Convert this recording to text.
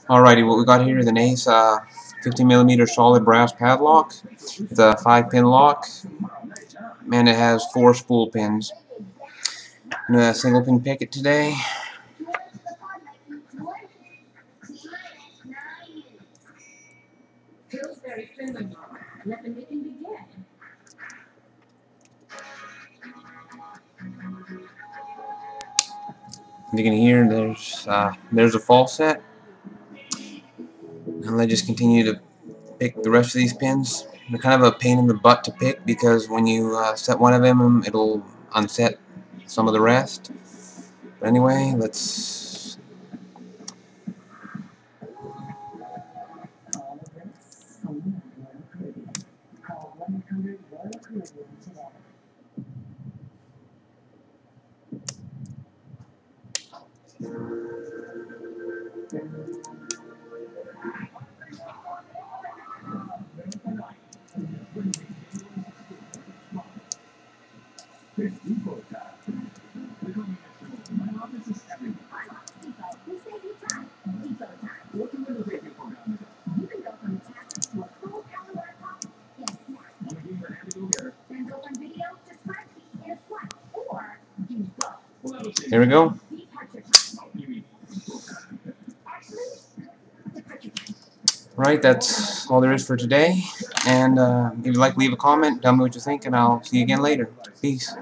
Alrighty, what we got here is an Ace 50mm solid brass padlock. It's a 5-pin lock, and it has 4 spool pins. I'm going to single pin pick it today. You can hear there's a false set, and let's just continue to pick the rest of these pins. They're kind of a pain in the butt to pick because when you set one of them, it'll unset some of the rest. But anyway, let's. Here we go. Right, that's all there is for today. And if you'd like, leave a comment, tell me what you think, and I'll see you again later. Peace.